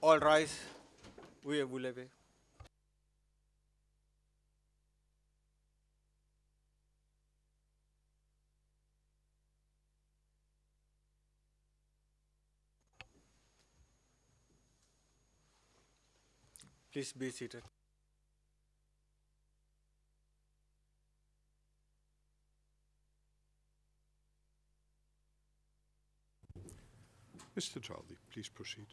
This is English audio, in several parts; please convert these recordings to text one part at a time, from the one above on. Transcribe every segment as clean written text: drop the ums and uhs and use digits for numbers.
All rise. Oui, vous levez. Please be seated. Mr. Taldi, please proceed.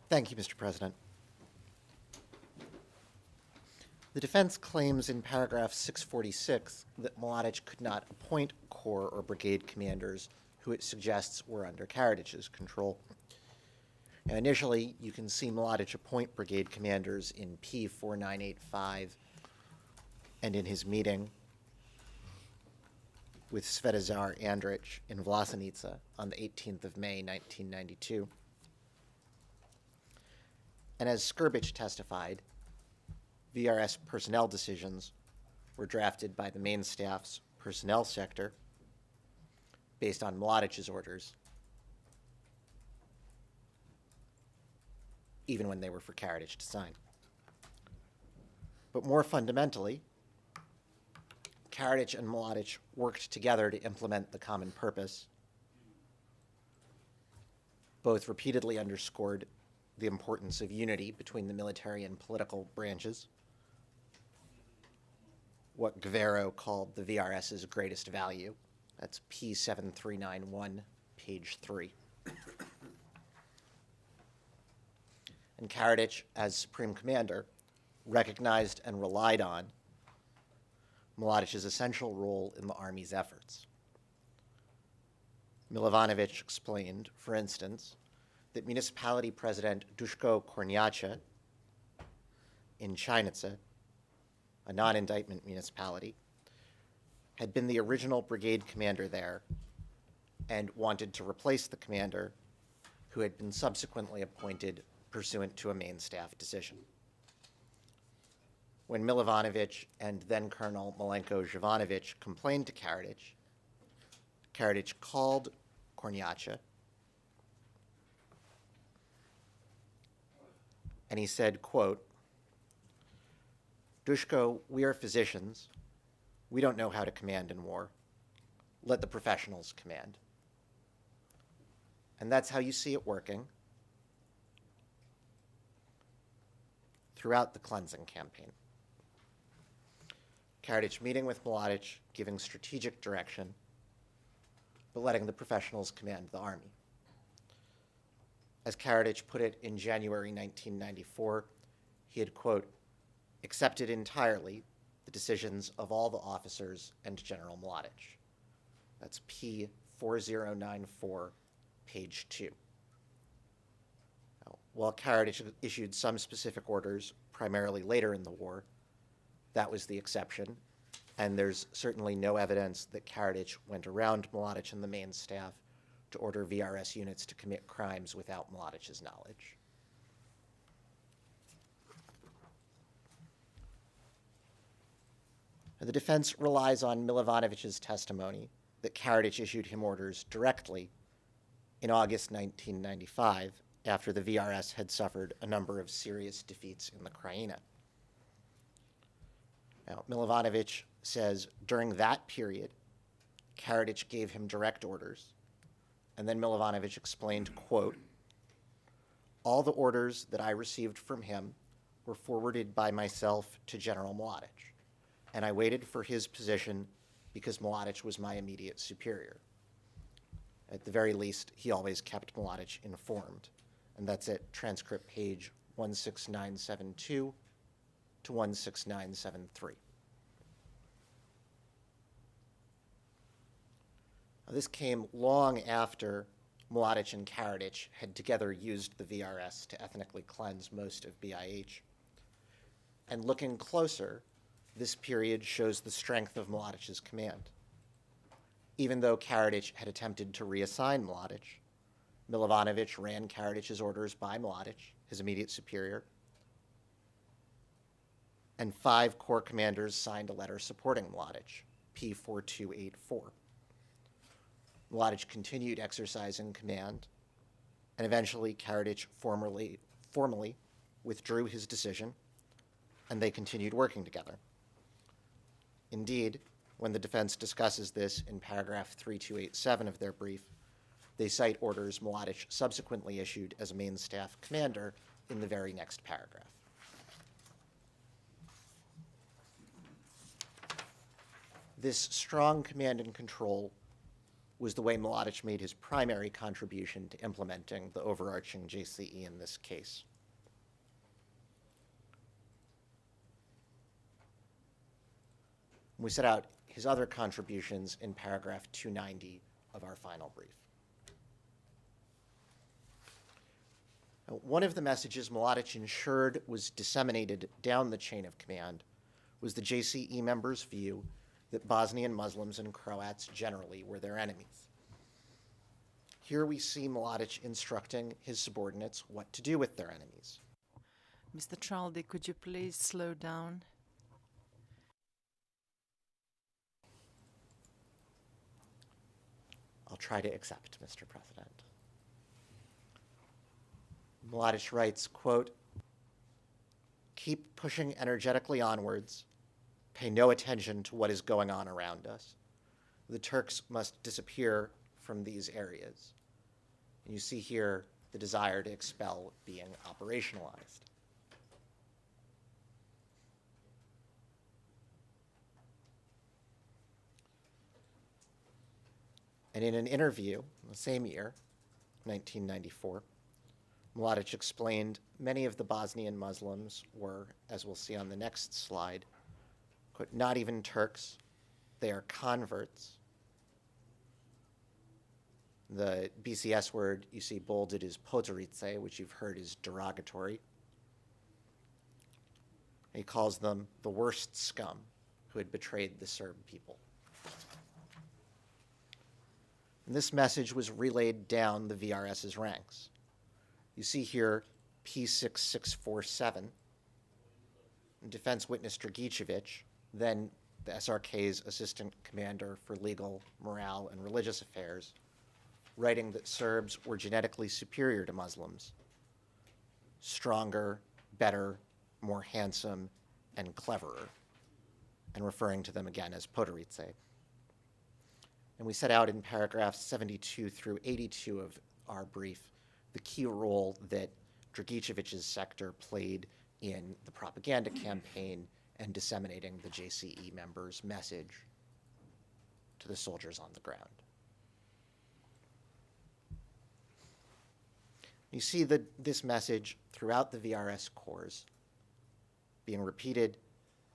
Thank you, Mr. President. The defense claims in paragraph 646 that Mladić could not appoint corps or brigade commanders who it suggests were under Karadić's control. Now, initially, you can see Mladić appoint brigade commanders in P4985 and in his meeting with Svetozar Andrich in Vlasenica on the 18th of May, 1992. And as Skrbich testified, VRS personnel decisions were drafted by the main staff's personnel sector based on Mladić's orders, even when they were for Karadzic to sign. But more fundamentally, Karadzic and Mladić worked together to implement the common purpose. Both repeatedly underscored the importance of unity between the military and political branches, what Guerrero called the VRS's greatest value. That's P7391, page 3. And Karadzic, as Supreme Commander, recognized and relied on Mladić's essential role in the Army's efforts. Milivanović explained, for instance, that municipality president Duško Kornjača in Čajnice, a non-indictment municipality, had been the original brigade commander there and wanted to replace the commander who had been subsequently appointed pursuant to a main staff decision. When Milivanović and then Colonel Milenko Jovanović complained to Karadzic, Karadzic called Kornjača and he said, quote, "Duško, we are physicians. We don't know how to command in war. Let the professionals command." And that's how you see it working throughout the cleansing campaign. Karadzic meeting with Mladić, giving strategic direction, but letting the professionals command the army. As Karadzic put it in January 1994, he had, quote, "accepted entirely the decisions of all the officers and General Mladić." That's P4094, page 2. Now, while Karadzic issued some specific orders, primarily later in the war, that was the exception, and there's certainly no evidence that Karadzic went around Mladić and the main staff to order VRS units to commit crimes without Mladić's knowledge. The defense relies on Milivanović's testimony that Karadzic issued him orders directly in August 1995 after the VRS had suffered a number of serious defeats in the Krajina. Now, Milivanović says during that period, Karadzic gave him direct orders, and then Milivanović explained, quote, "All the orders that I received from him were forwarded by myself to General Mladić, and I waited for his position because Mladić was my immediate superior. At the very least, he always kept Mladić informed." And that's at transcript page 16972 to 16973. This came long after Mladić and Karadzic had together used the VRS to ethnically cleanse most of BIH. And looking closer, this period shows the strength of Mladić's command. Even though Karadzic had attempted to reassign Mladić, Milivanović ran Karadzic's orders by Mladić, his immediate superior, and 5 corps commanders signed a letter supporting Mladić, P4284. Mladić continued exercising command and eventually Karadzic formally withdrew his decision, and they continued working together. Indeed, when the defense discusses this in paragraph 3287 of their brief, they cite orders Mladić subsequently issued as main staff commander in the very next paragraph. This strong command and control was the way Mladić made his primary contribution to implementing the overarching JCE in this case. We set out his other contributions in paragraph 290 of our final brief. Now, one of the messages Mladić ensured was disseminated down the chain of command was the JCE members' view that Bosnian Muslims and Croats generally were their enemies. Here we see Mladić instructing his subordinates what to do with their enemies. Mr. Traldi, could you please slow down? I'll try to accept, Mr. President. Mladić writes, quote, "Keep pushing energetically onwards. Pay no attention to what is going on around us. The Turks must disappear from these areas." And you see here the desire to expel being operationalized. And in an interview in the same year, 1994, Mladić explained many of the Bosnian Muslims were, as we'll see on the next slide, quote, "not even Turks, they are converts." The BCS word you see bolded is podrice, which you've heard is derogatory. He calls them the worst scum who had betrayed the Serb people. And this message was relayed down the VRS's ranks. You see here P6647, defense witness Dragicevic, then the SRK's assistant commander for legal, morale, and religious affairs, writing that Serbs were genetically superior to Muslims, stronger, better, more handsome, and cleverer, and referring to them again as podrice. And we set out in paragraphs 72 through 82 of our brief the key role that Dragicevic's sector played in the propaganda campaign and disseminating the JCE members' message to the soldiers on the ground. You see this message throughout the VRS corps being repeated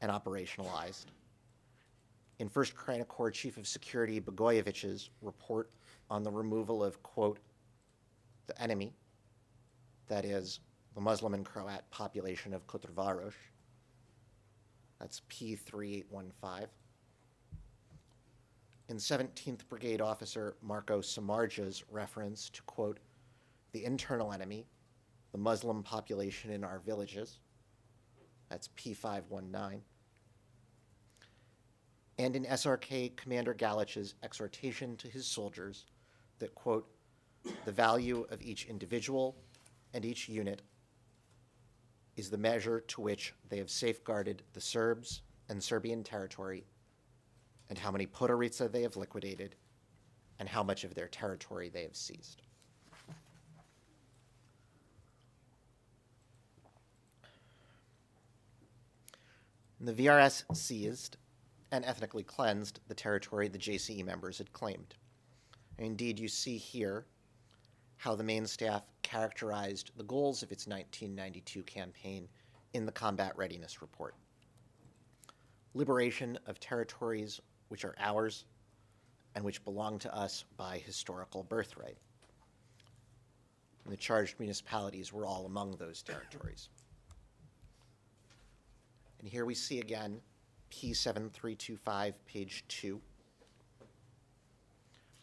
and operationalized. In 1st Krajina Corps Chief of Security Bogojevic's report on the removal of, quote, the enemy, that is, the Muslim and Croat population of Kotrvaroš, that's P3815. In 17th Brigade Officer Marko Samardzha's reference to, quote, the internal enemy, the Muslim population in our villages, that's P519. And in SRK Commander Galich's exhortation to his soldiers that, quote, the value of each individual and each unit is the measure to which they have safeguarded the Serbs and Serbian territory, and how many podrice they have liquidated, and how much of their territory they have seized. And the VRS seized and ethnically cleansed the territory the JCE members had claimed. And indeed, you see here how the main staff characterized the goals of its 1992 campaign in the Combat Readiness Report. Liberation of territories which are ours and which belong to us by historical birthright. And the charged municipalities were all among those territories. And here we see again P7325, page 2,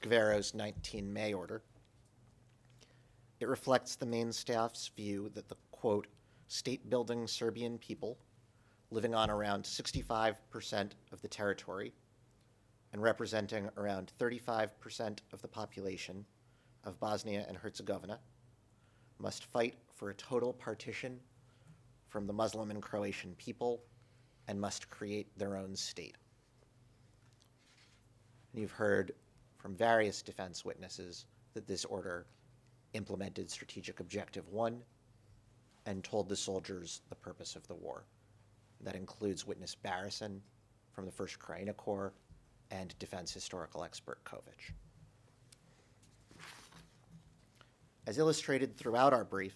Guerrero's 19 May order. It reflects the main staff's view that the, quote, state-building Serbian people living on around 65% of the territory and representing around 35% of the population of Bosnia and Herzegovina must fight for a total partition from the Muslim and Croatian people and must create their own state. And you've heard from various defense witnesses that this order implemented Strategic Objective 1 and told the soldiers the purpose of the war. That includes witness Barrison from the 1st Krajina Corps and defense historical expert Kovic. As illustrated throughout our brief,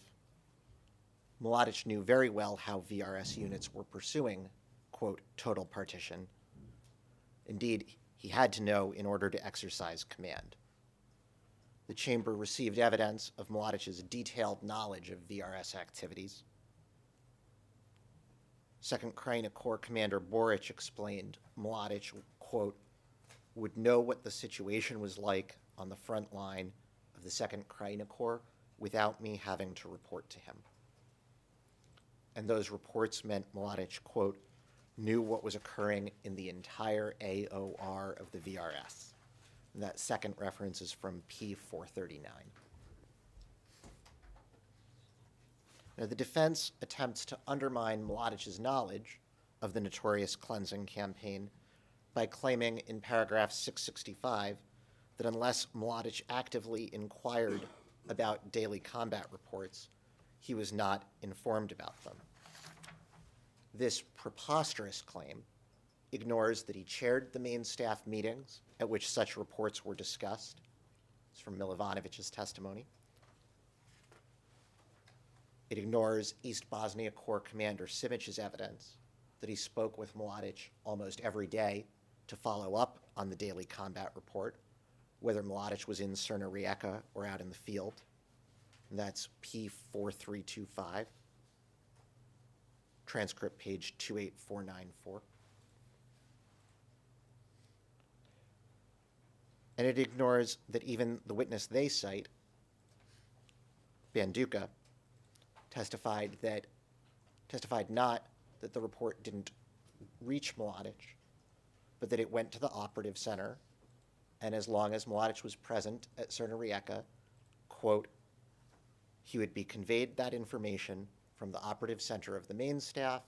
Mladić knew very well how VRS units were pursuing, quote, total partition. Indeed, he had to know in order to exercise command. The chamber received evidence of Mladić's detailed knowledge of VRS activities. 2nd Krajina Corps Commander Boric explained Mladić, quote, would know what the situation was like on the front line of the 2nd Krajina Corps without me having to report to him. And those reports meant Mladić, quote, knew what was occurring in the entire AOR of the VRS. And that second reference is from P439. Now, the defense attempts to undermine Mladić's knowledge of the notorious cleansing campaign by claiming in paragraph 665 that unless Mladić actively inquired about daily combat reports, he was not informed about them. This preposterous claim ignores that he chaired the main staff meetings at which such reports were discussed. It's from Milivanović's testimony. It ignores East Bosnia Corps Commander Simic's evidence that he spoke with Mladić almost every day to follow up on the daily combat report, whether Mladić was in Crna Rijeka or out in the field. And that's P4325, transcript page 28494. And it ignores that even the witness they cite, Banduka, testified not that the report didn't reach Mladić, but that it went to the operative center, and as long as Mladić was present at Crna Rijeka, quote, he would be conveyed that information from the operative center of the main staff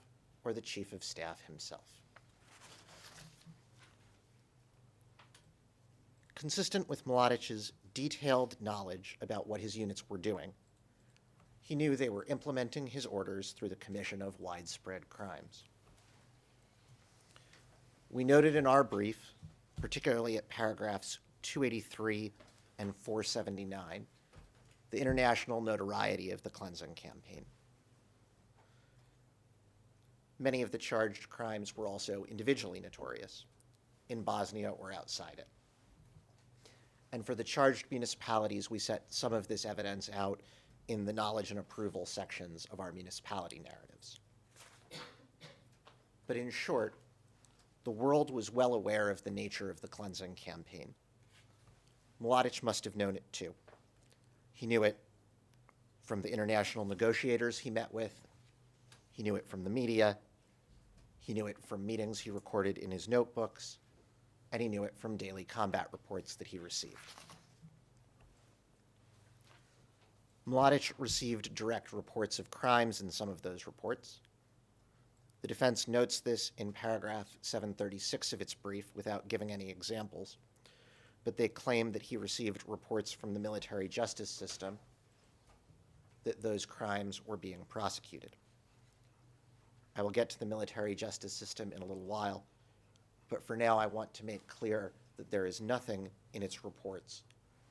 or the chief of staff himself. Consistent with Mladić's detailed knowledge about what his units were doing, he knew they were implementing his orders through the commission of widespread crimes. We noted in our brief, particularly at paragraphs 283 and 479, the international notoriety of the cleansing campaign. Many of the charged crimes were also individually notorious, in Bosnia or outside it. And for the charged municipalities, we set some of this evidence out in the knowledge and approval sections of our municipality narratives. But in short, the world was well aware of the nature of the cleansing campaign. Mladić must have known it too. He knew it from the international negotiators he met with. He knew it from the media. He knew it from meetings he recorded in his notebooks. And he knew it from daily combat reports that he received. Mladić received direct reports of crimes in some of those reports. The defense notes this in paragraph 736 of its brief without giving any examples, but they claim that he received reports from the military justice system that those crimes were being prosecuted. I will get to the military justice system in a little while, but for now I want to make clear that there is nothing in its reports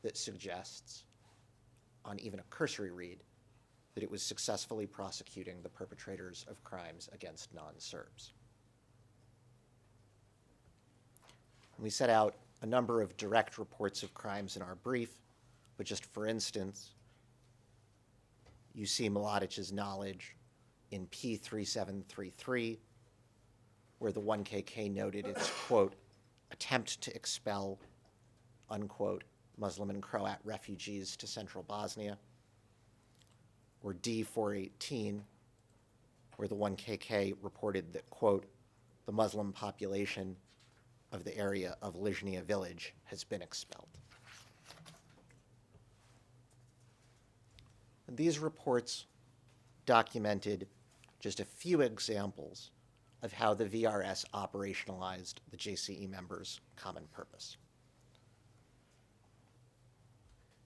that suggests, on even a cursory read, that it was successfully prosecuting the perpetrators of crimes against non-Serbs. We set out a number of direct reports of crimes in our brief, but just for instance, you see Mladić's knowledge in P3733, where the 1KK noted its, quote, attempt to expel, unquote, Muslim and Croat refugees to central Bosnia, or D418, where the 1KK reported that, quote, the Muslim population of the area of Lizhnia village has been expelled. These reports documented just a few examples of how the VRS operationalized the JCE members' common purpose.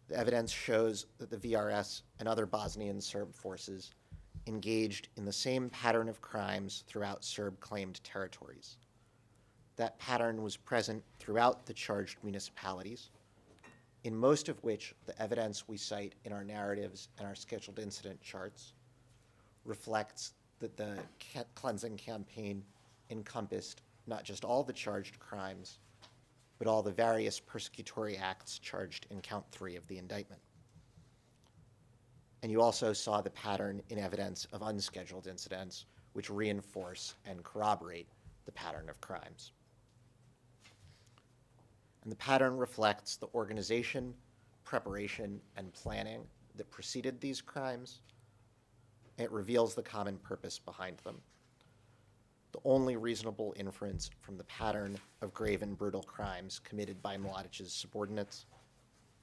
The evidence shows that the VRS and other Bosnian Serb forces engaged in the same pattern of crimes throughout Serb-claimed territories. That pattern was present throughout the charged municipalities, in most of which the evidence we cite in our narratives and our scheduled incident charts reflects that the cleansing campaign encompassed not just all the charged crimes, but all the various persecutory acts charged in count 3 of the indictment. And you also saw the pattern in evidence of unscheduled incidents, which reinforce and corroborate the pattern of crimes. And the pattern reflects the organization, preparation, and planning that preceded these crimes. It reveals the common purpose behind them. The only reasonable inference from the pattern of grave and brutal crimes committed by Mladić's subordinates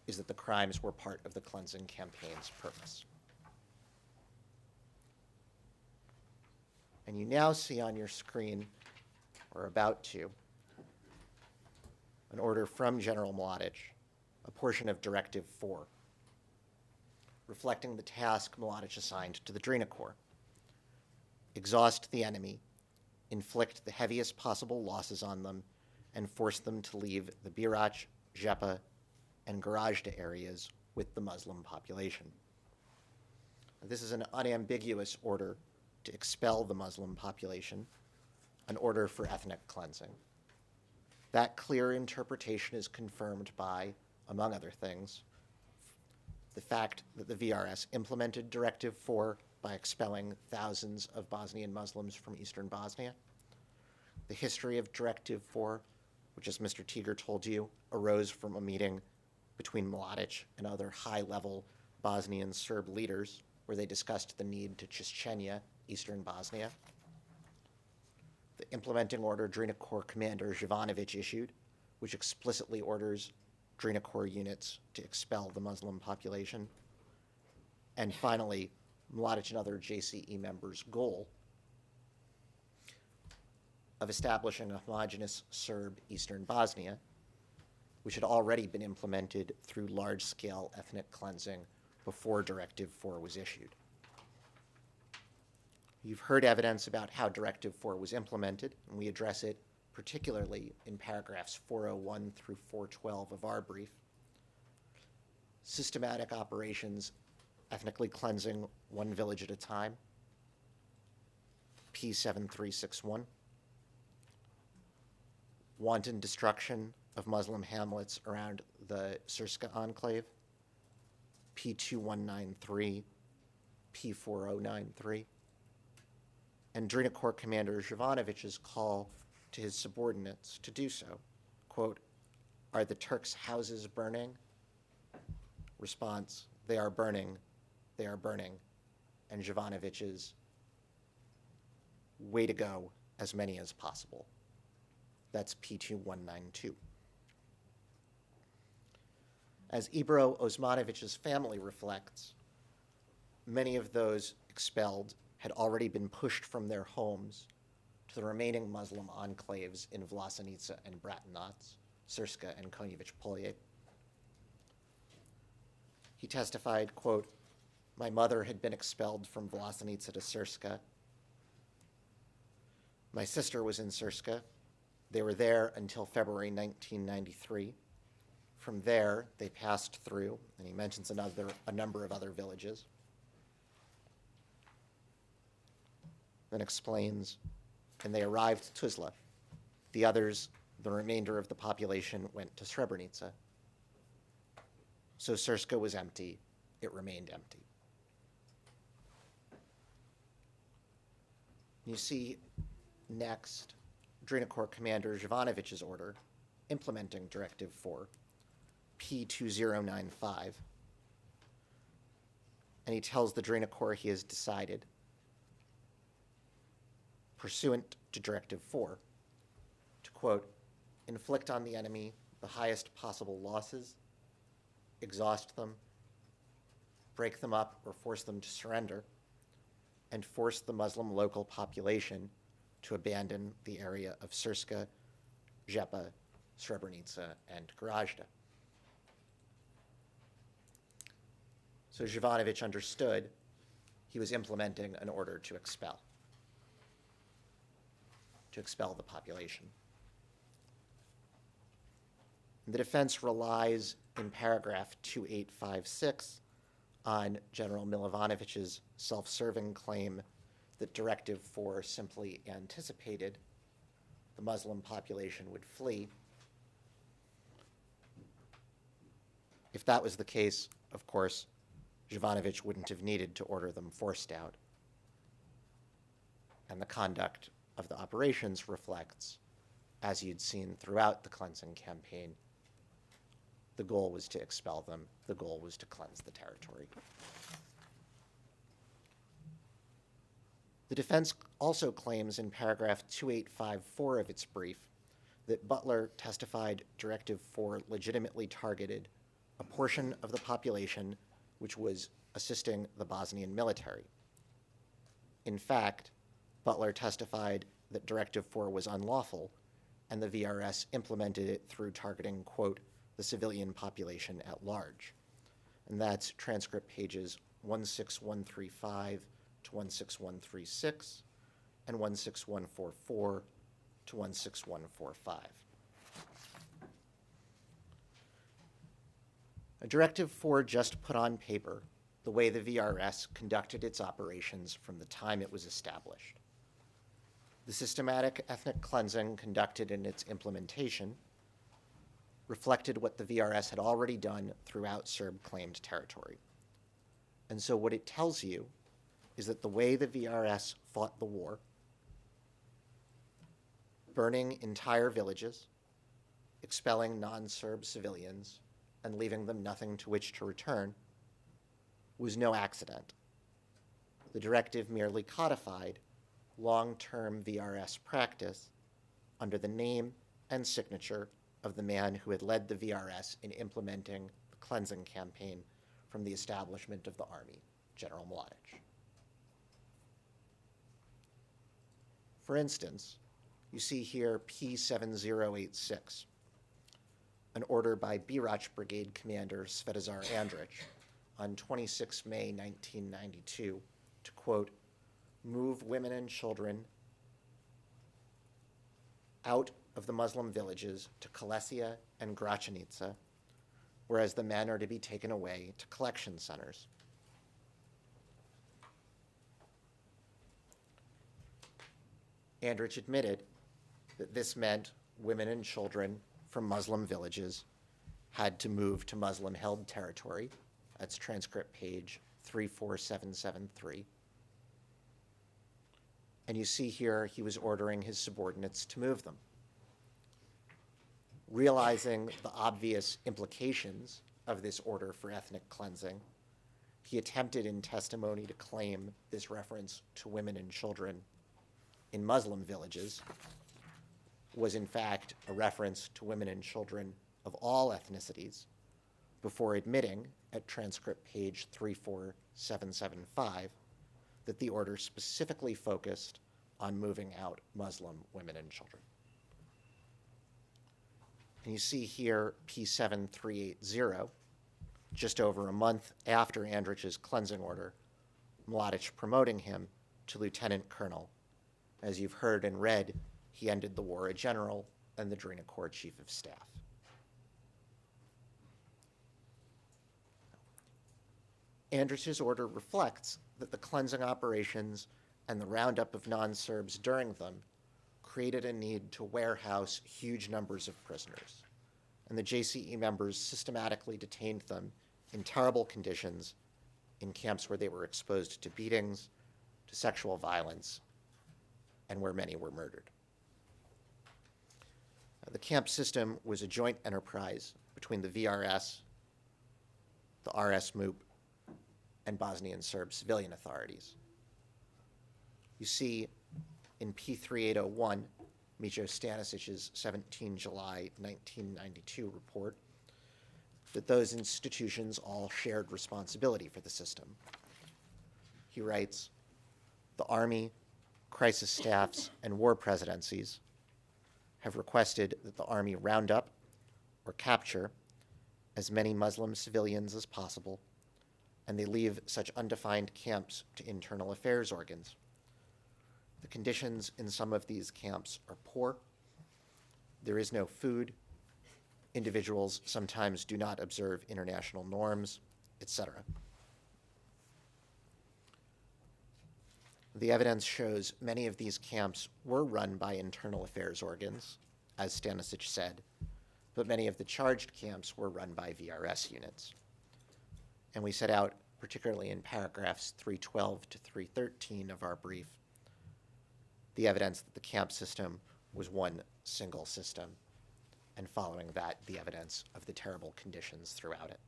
is that the crimes were part of the cleansing campaign's purpose. And you now see on your screen, or about to, an order from General Mladić, a portion of Directive 4, reflecting the task Mladić assigned to the Drina Corps: exhaust the enemy, inflict the heaviest possible losses on them, and force them to leave the Birac, Žepa, and Gorazda areas with the Muslim population. This is an unambiguous order to expel the Muslim population, an order for ethnic cleansing. That clear interpretation is confirmed by, among other things, the fact that the VRS implemented Directive 4 by expelling thousands of Bosnian Muslims from eastern Bosnia. The history of Directive 4, which, as Mr. Tiger told you, arose from a meeting between Mladić and other high-level Bosnian Serb leaders, where they discussed the need to Čečenia, eastern Bosnia. The implementing order Drina Corps Commander Jovanović issued, which explicitly orders Drina Corps units to expel the Muslim population. And finally, Mladić and other JCE members' goal of establishing a homogeneous Serb eastern Bosnia, which had already been implemented through large-scale ethnic cleansing before Directive 4 was issued. You've heard evidence about how Directive 4 was implemented, and we address it particularly in paragraphs 401 through 412 of our brief. Systematic operations, ethnically cleansing one village at a time, P7361. Wanton destruction of Muslim hamlets around the Srpska enclave, P2193, P4093. And Drina Corps Commander Jovanović's call to his subordinates to do so. Quote, "Are the Turks' houses burning?" Response, "They are burning, they are burning." And Jovanović's, "Way to go, as many as possible." That's P2192. As Ibro Osmanović's family reflects, many of those expelled had already been pushed from their homes to the remaining Muslim enclaves in Vlasenica and Bratunac, Srpska and Konjević Polje. He testified, quote, "My mother had been expelled from Vlasenica to Srpska. My sister was in Srpska. They were there until February 1993. From there, they passed through," and he mentions a number of other villages. Then explains, "and they arrived at Tuzla. The others, the remainder of the population, went to Srebrenica. So Srpska was empty. It remained empty." You see next Drina Corps Commander Jovanović's order implementing Directive 4, P2095. And he tells the Drina Corps he has decided, pursuant to Directive 4, to, quote, "inflict on the enemy the highest possible losses, exhaust them, break them up or force them to surrender, and force the Muslim local population to abandon the area of Srpska, Žepa, Srebrenica, and Gorazda. So Jovanović understood he was implementing an order to expel the population. The defense relies in paragraph 2856 on General Milivanović's self-serving claim that Directive 4 simply anticipated the Muslim population would flee. If that was the case, of course, Jovanović wouldn't have needed to order them forced out. And the conduct of the operations reflects, as you'd seen throughout the cleansing campaign, the goal was to expel them. The goal was to cleanse the territory. The defense also claims in paragraph 2854 of its brief that Butler testified Directive 4 legitimately targeted a portion of the population which was assisting the Bosnian military. In fact, Butler testified that Directive 4 was unlawful, and the VRS implemented it through targeting, quote, the civilian population at large. And that's transcript pages 16135 to 16136 and 16144 to 16145. A Directive 4 just put on paper the way the VRS conducted its operations from the time it was established. The systematic ethnic cleansing conducted in its implementation reflected what the VRS had already done throughout Serb-claimed territory. And so what it tells you is that the way the VRS fought the war, burning entire villages, expelling non-Serb civilians, and leaving them nothing to which to return, was no accident. The directive merely codified long-term VRS practice under the name and signature of the man who had led the VRS in implementing the cleansing campaign from the establishment of the army, General Mladić. For instance, you see here P7086, an order by Birac Brigade Commander Svetozar Andrić on 26 May 1992 to, quote, move women and children out of the Muslim villages to Kalesia and Gračanica, whereas the men are to be taken away to collection centers. Andrić admitted that this meant women and children from Muslim villages had to move to Muslim-held territory. That's transcript page 34773. And you see here he was ordering his subordinates to move them. Realizing the obvious implications of this order for ethnic cleansing, he attempted in testimony to claim this reference to women and children in Muslim villages was in fact a reference to women and children of all ethnicities, before admitting at transcript page 34775 that the order specifically focused on moving out Muslim women and children. And you see here P7380, just over a month after Andrić's cleansing order, Mladić promoting him to lieutenant colonel. As you've heard and read, he ended the war a general and the Drina Corps chief of staff. Andrić's order reflects that the cleansing operations and the roundup of non-Serbs during them created a need to warehouse huge numbers of prisoners, and the JCE members systematically detained them in terrible conditions in camps where they were exposed to beatings, to sexual violence, and where many were murdered. The camp system was a joint enterprise between the VRS, the RS MUP, and Bosnian Serb civilian authorities. You see in P3801, Mijo Stanisic's 17 July 1992 report, that those institutions all shared responsibility for the system. He writes, "The Army, crisis staffs, and war presidencies have requested that the Army round up or capture as many Muslim civilians as possible, and they leave such undefined camps to internal affairs organs. The conditions in some of these camps are poor. There is no food. Individuals sometimes do not observe international norms, etc." The evidence shows many of these camps were run by internal affairs organs, as Stanisic said, but many of the charged camps were run by VRS units. And we set out, particularly in paragraphs 312 to 313 of our brief, the evidence that the camp system was one single system, and following that, the evidence of the terrible conditions throughout it.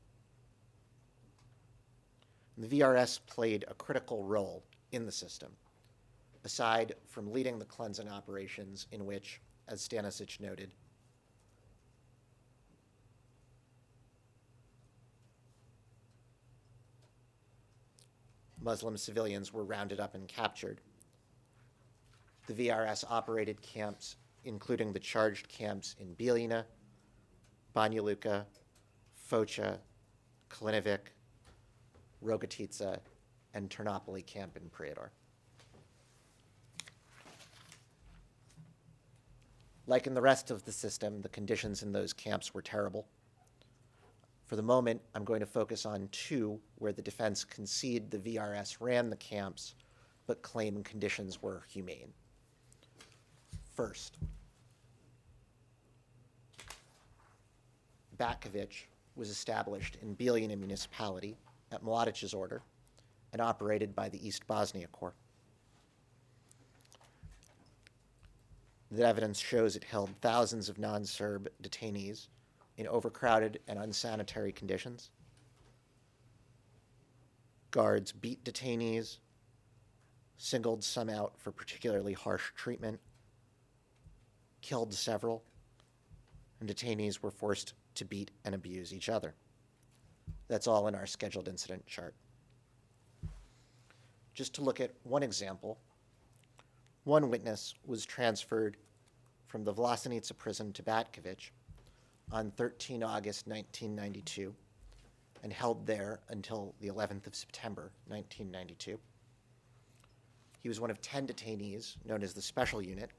The VRS played a critical role in the system, aside from leading the cleansing operations in which, as Stanisic noted, Muslim civilians were rounded up and captured. The VRS operated camps, including the charged camps in Bijeljina, Banja Luka, Foča, Klinovic, Rogatica, and Ternopoli camp in Prijedor. Like in the rest of the system, the conditions in those camps were terrible. For the moment, I'm going to focus on two where the defense concede the VRS ran the camps, but claim conditions were humane. First, Batkovic was established in Bijeljina municipality at Mladić's order and operated by the East Bosnia Corps. The evidence shows it held thousands of non-Serb detainees in overcrowded and unsanitary conditions. Guards beat detainees, singled some out for particularly harsh treatment, killed several, and detainees were forced to beat and abuse each other. That's all in our scheduled incident chart. Just to look at one example, one witness was transferred from the Vlasenica prison to Batkovic on 13 August 1992 and held there until the 11th of September 1992. He was one of 10 detainees, known as the Special Unit,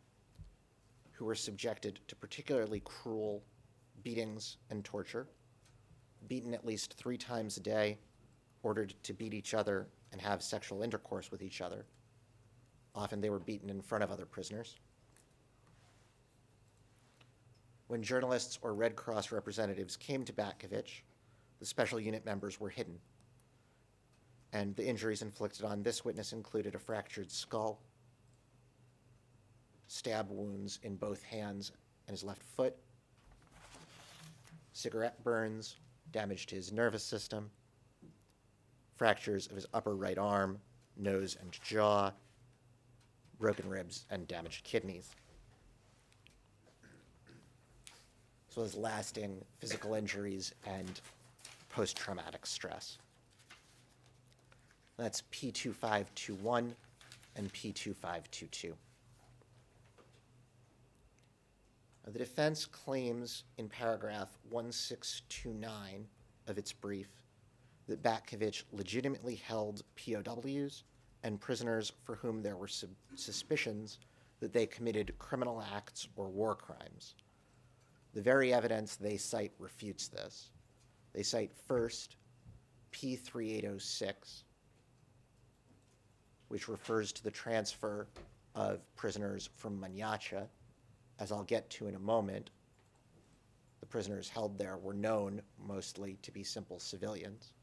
who were subjected to particularly cruel beatings and torture, beaten at least 3 times a day, ordered to beat each other and have sexual intercourse with each other. Often they were beaten in front of other prisoners. When journalists or Red Cross representatives came to Batkovic, the Special Unit members were hidden. And the injuries inflicted on this witness included a fractured skull, stab wounds in both hands and his left foot, cigarette burns, damage to his nervous system, fractures of his upper right arm, nose, and jaw, broken ribs, and damaged kidneys, as well as lasting physical injuries and post-traumatic stress. That's P2521 and P2522. The defense claims in paragraph 1629 of its brief that Batkovic legitimately held POWs and prisoners for whom there were suspicions that they committed criminal acts or war crimes. The very evidence they cite refutes this. They cite first P3806, which refers to the transfer of prisoners from Mladić. As I'll get to in a moment, the prisoners held there were known mostly to be simple civilians.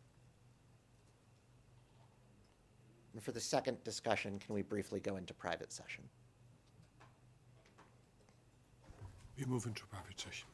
And for the second discussion, can we briefly go into private session? We move into private session.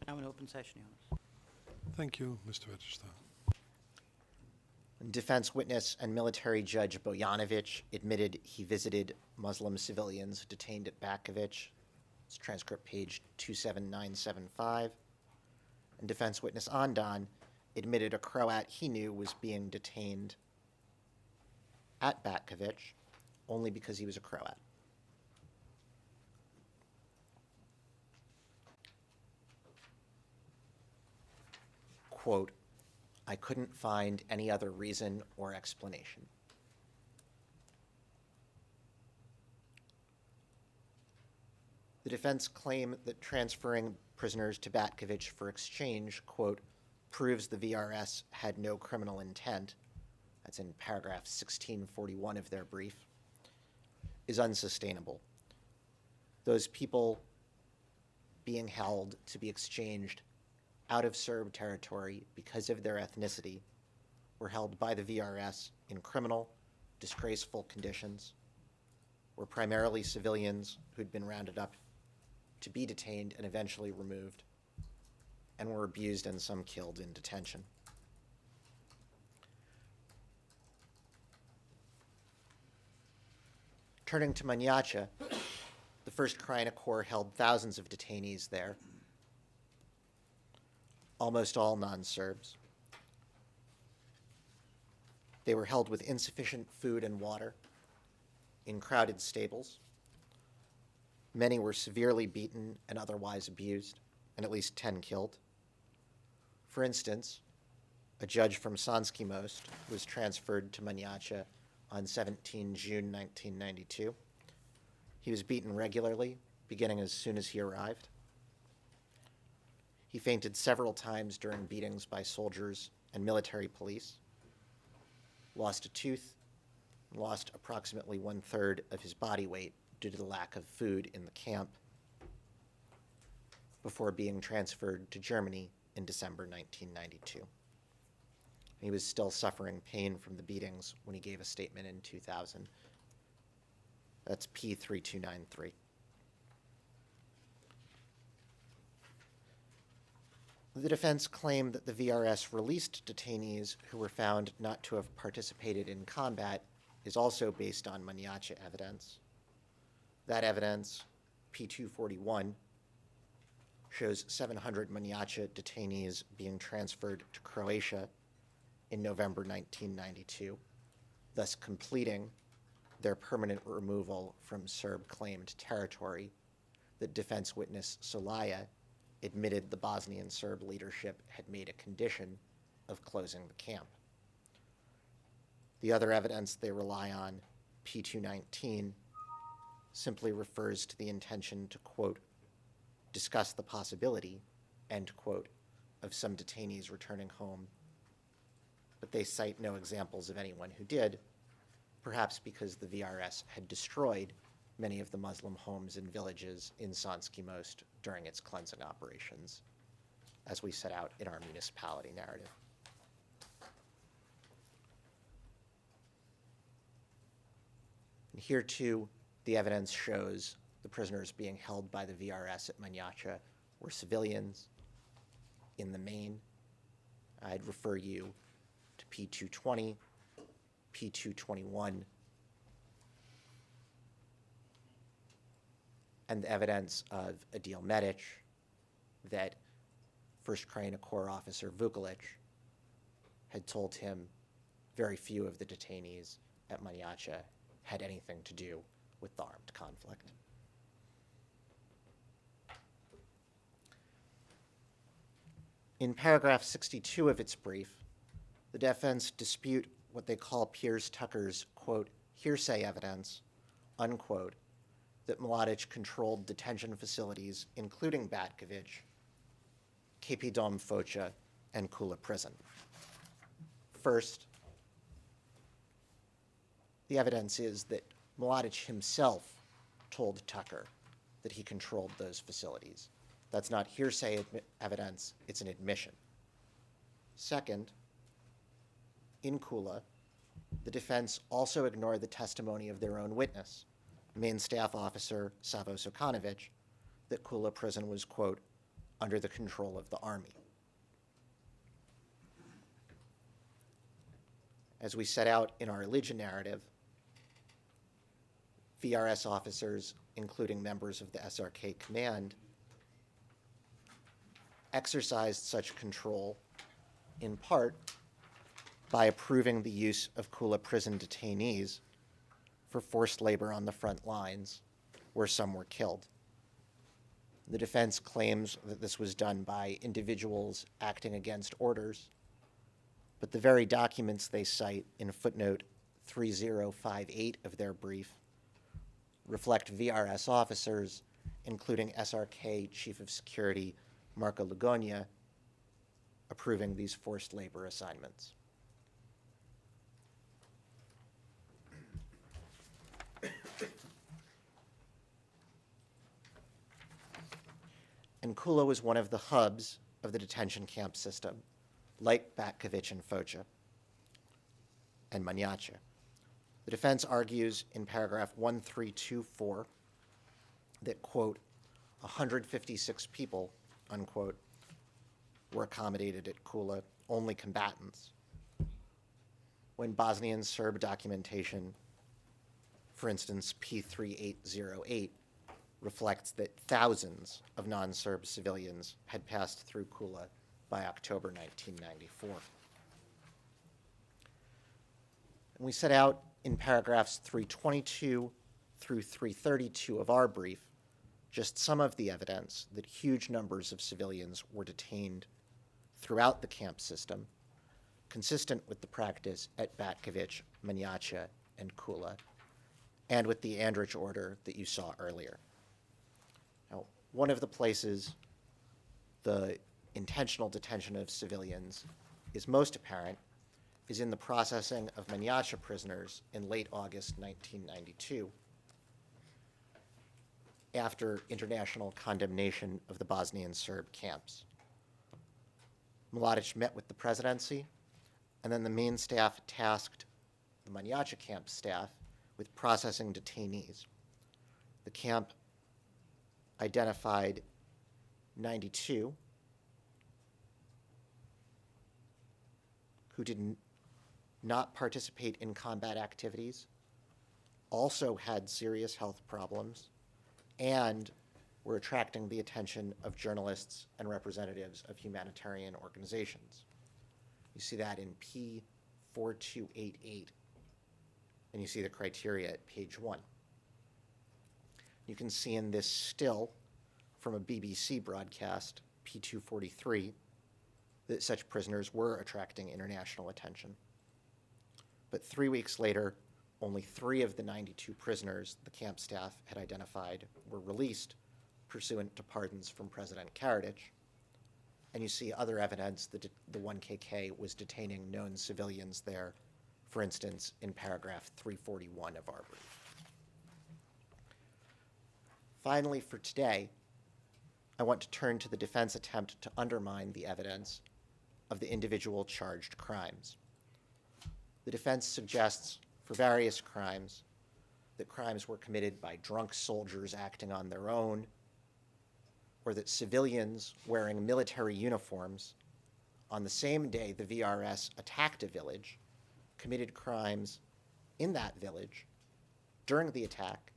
Now in open session, Your Honor. Thank you, Mr. Register. Defense witness and military judge Bojanovic admitted he visited Muslim civilians detained at Batkovich. It's transcript page 27975. And defense witness Andon admitted a Croat he knew was being detained at Batkovich only because he was a Croat. Quote, I couldn't find any other reason or explanation. The defense claim that transferring prisoners to Batkovich for exchange, quote, proves the VRS had no criminal intent, that's in paragraph 1641 of their brief, is unsustainable. Those people being held to be exchanged out of Serb territory because of their ethnicity were held by the VRS in criminal, disgraceful conditions, were primarily civilians who'd been rounded up to be detained and eventually removed, and were abused and some killed in detention. Turning to Mladić, the First Krajina Corps held thousands of detainees there, almost all non-Serbs. They were held with insufficient food and water in crowded stables. Many were severely beaten and otherwise abused, and at least 10 killed. For instance, a judge from Sanski Most was transferred to Mladić on 17 June 1992. He was beaten regularly, beginning as soon as he arrived. He fainted several times during beatings by soldiers and military police, lost a tooth, and lost approximately 1/3 of his body weight due to the lack of food in the camp before being transferred to Germany in December 1992. He was still suffering pain from the beatings when he gave a statement in 2000. That's P3293. The defense claimed that the VRS released detainees who were found not to have participated in combat is also based on Mladić evidence. That evidence, P241, shows 700 Mladić detainees being transferred to Croatia in November 1992, thus completing their permanent removal from Serb-claimed territory that defense witness Solaya admitted the Bosnian Serb leadership had made a condition of closing the camp. The other evidence they rely on, P219, simply refers to the intention to, quote, discuss the possibility, end quote, of some detainees returning home, but they cite no examples of anyone who did, perhaps because the VRS had destroyed many of the Muslim homes and villages in Sanski Most during its cleansing operations, as we set out in our municipality narrative. And here, too, the evidence shows the prisoners being held by the VRS at Mladić were civilians in the main. I'd refer you to P220, P221, and the evidence of Adil Mladić that First Krajina Corps officer Vukalić had told him very few of the detainees at Mladić had anything to do with the armed conflict. In paragraph 62 of its brief, the defense dispute what they call Piers Tucker's, quote, hearsay evidence, unquote, that Mladić controlled detention facilities, including Batkovich, KP Dom Focha, and Kula Prison. First, the evidence is that Mladić himself told Tucker that he controlled those facilities. That's not hearsay evidence, it's an admission. Second, in Kula, the defense also ignored the testimony of their own witness, main staff officer Savo Sokanovic, that Kula Prison was, quote, under the control of the army. As we set out in our religion narrative, VRS officers, including members of the SRK command, exercised such control in part by approving the use of Kula prison detainees for forced labor on the front lines, where some were killed. The defense claims that this was done by individuals acting against orders, but the very documents they cite in footnote 3058 of their brief reflect VRS officers, including SRK Chief of Security Marco Lugonia, approving these forced labor assignments. And Kula was one of the hubs of the detention camp system, like Batkovic and Focha and Mladić. The defense argues in paragraph 1324 that, quote, 156 people, unquote, were accommodated at Kula, only combatants, when Bosnian Serb documentation, for instance, P3808, reflects that thousands of non-Serb civilians had passed through Kula by October 1994. And we set out in paragraphs 322 through 332 of our brief just some of the evidence that huge numbers of civilians were detained throughout the camp system, consistent with the practice at Batkovic, Mladić, and Kula, and with the Andrich order that you saw earlier. Now, one of the places the intentional detention of civilians is most apparent is in the processing of Mladić prisoners in late August 1992, after international condemnation of the Bosnian Serb camps. Mladić met with the presidency, and then the main staff tasked the Mladić camp staff with processing detainees. The camp identified 92 who did not participate in combat activities, also had serious health problems, and were attracting the attention of journalists and representatives of humanitarian organizations. You see that in P4288, and you see the criteria at page 1. You can see in this still from a BBC broadcast, P243, that such prisoners were attracting international attention. But 3 weeks later, only 3 of the 92 prisoners the camp staff had identified were released pursuant to pardons from President Karadzic. And you see other evidence that the 1KK was detaining known civilians there, for instance, in paragraph 341 of our brief. Finally, for today, I want to turn to the defense attempt to undermine the evidence of the individual charged crimes. The defense suggests for various crimes that crimes were committed by drunk soldiers acting on their own, or that civilians wearing military uniforms on the same day the VRS attacked a village committed crimes in that village during the attack,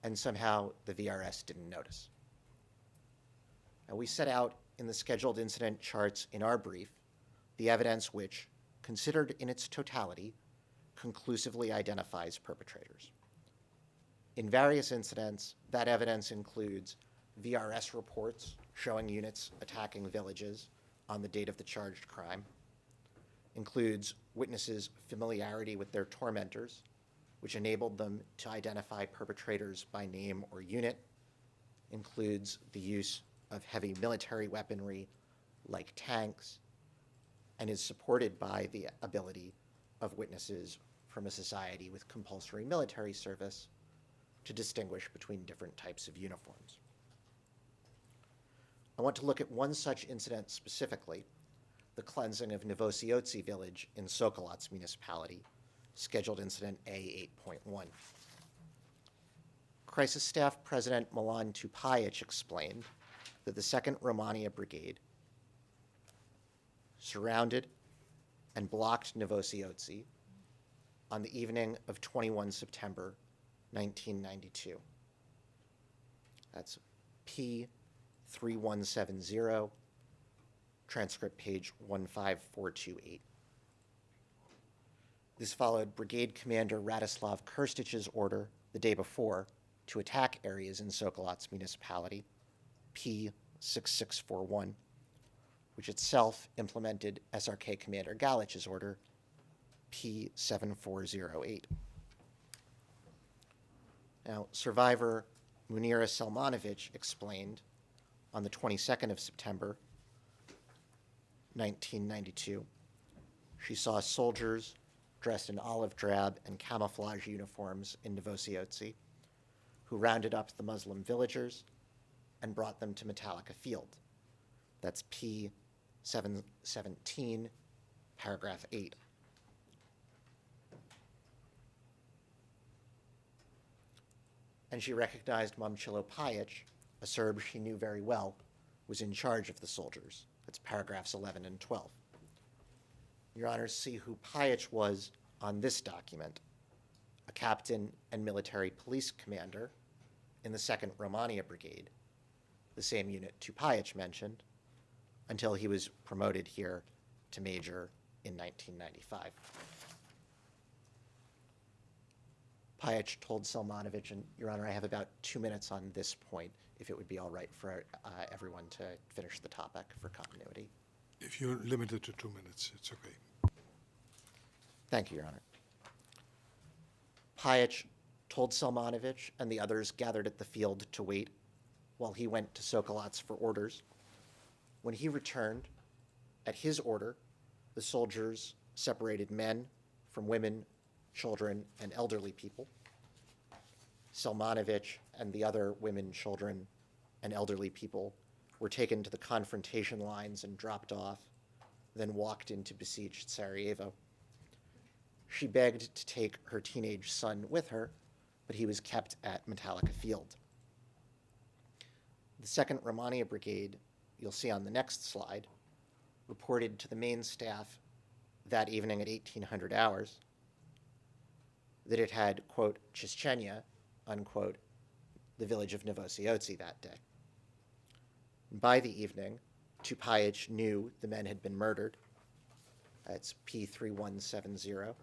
and somehow the VRS didn't notice. Now, we set out in the scheduled incident charts in our brief the evidence which, considered in its totality, conclusively identifies perpetrators. In various incidents, that evidence includes VRS reports showing units attacking villages on the date of the charged crime, includes witnesses' familiarity with their tormentors, which enabled them to identify perpetrators by name or unit, includes the use of heavy military weaponry like tanks, and is supported by the ability of witnesses from a society with compulsory military service to distinguish between different types of uniforms. I want to look at one such incident specifically, the cleansing of Novosiyotsi village in Sokolac municipality, scheduled incident A8.1. Crisis Staff President Milan Tupajic explained that the 2nd Romania Brigade surrounded and blocked Novosiyotsi on the evening of 21 September 1992. That's P3170, transcript page 15428. This followed Brigade Commander Radislav Krstich's order the day before to attack areas in Sokolov's municipality, P6641, which itself implemented SRK Commander Galich's order, P7408. Now, survivor Munira Selmanović explained on the 22nd of September, 1992, she saw soldiers dressed in olive drab and camouflage uniforms in Novosiyotsi who rounded up the Muslim villagers and brought them to Metallica Field. That's P717, paragraph 8. And she recognized Momcilo Pajic, a Serb she knew very well, was in charge of the soldiers. That's paragraphs 11 and 12. Your Honors, see who Pajic was on this document, a captain and military police commander in the 2nd Romania Brigade, the same unit Pajic mentioned, until he was promoted here to major in 1995. Pajic told Selmanović, and Your Honor, I have about 2 minutes on this point, if it would be all right for everyone to finish the topic for continuity. If you're limited to 2 minutes, it's okay. Thank you, Your Honor. Pajic told Selmanović and the others gathered at the field to wait while he went to Sokolov's for orders. When he returned, at his order, the soldiers separated men from women, children, and elderly people. Selmanović and the other women, children, and elderly people were taken to the confrontation lines and dropped off, then walked into besieged Sarajevo. She begged to take her teenage son with her, but he was kept at Metallica Field. The 2nd Romania Brigade, you'll see on the next slide, reported to the main staff that evening at 1800 hours that it had, quote, Chischenia, unquote, the village of Novosiyotsi that day. By the evening, Pajic knew the men had been murdered. That's P3170,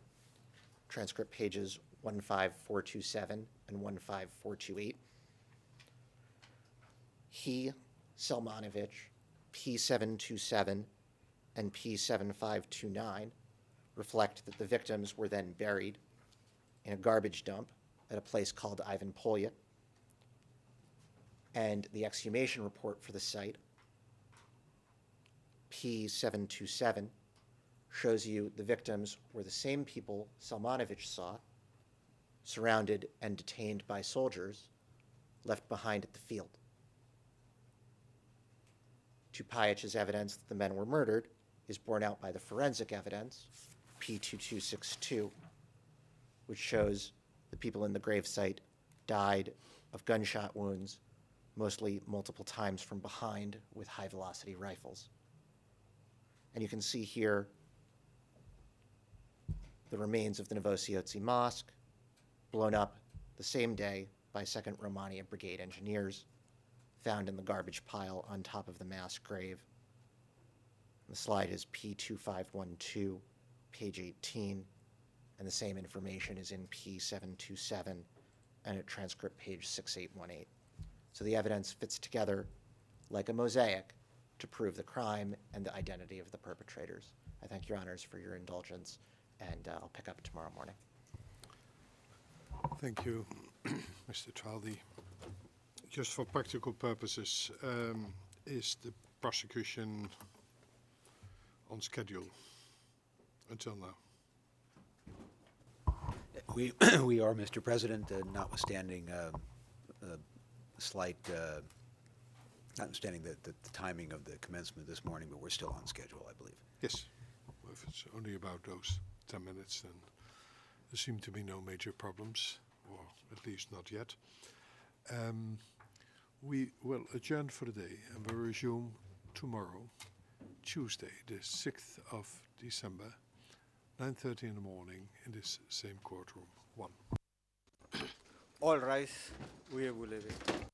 transcript pages 15427 and 15428. He, Selmanović, P727 and P7529 reflect that the victims were then buried in a garbage dump at a place called Ivan Polya. And the exhumation report for the site, P727, shows you the victims were the same people Selmanović saw, surrounded and detained by soldiers left behind at the field. Pajic's evidence that the men were murdered is borne out by the forensic evidence, P2262, which shows the people in the gravesite died of gunshot wounds, mostly multiple times from behind with high-velocity rifles. And you can see here the remains of the Novosiyotsi Mosque, blown up the same day by 2nd Romania Brigade engineers, found in the garbage pile on top of the mass grave. The slide is P2512, page 18, and the same information is in P727 and at transcript page 6818. So the evidence fits together like a mosaic to prove the crime and the identity of the perpetrators. I thank Your Honors for your indulgence, and I'll pick up tomorrow morning. Thank you, Mr. Traldi. Just for practical purposes, is the prosecution on schedule until now? We are, Mr. President, notwithstanding notwithstanding the timing of the commencement this morning, but we're still on schedule, I believe. Yes. Well, if it's only about those 10 minutes, then there seem to be no major problems, or at least not yet. We will adjourn for the day and will resume tomorrow, Tuesday, the 6th of December, 9:30 in the morning in this same courtroom, 1. All rise. Oui, vous levez.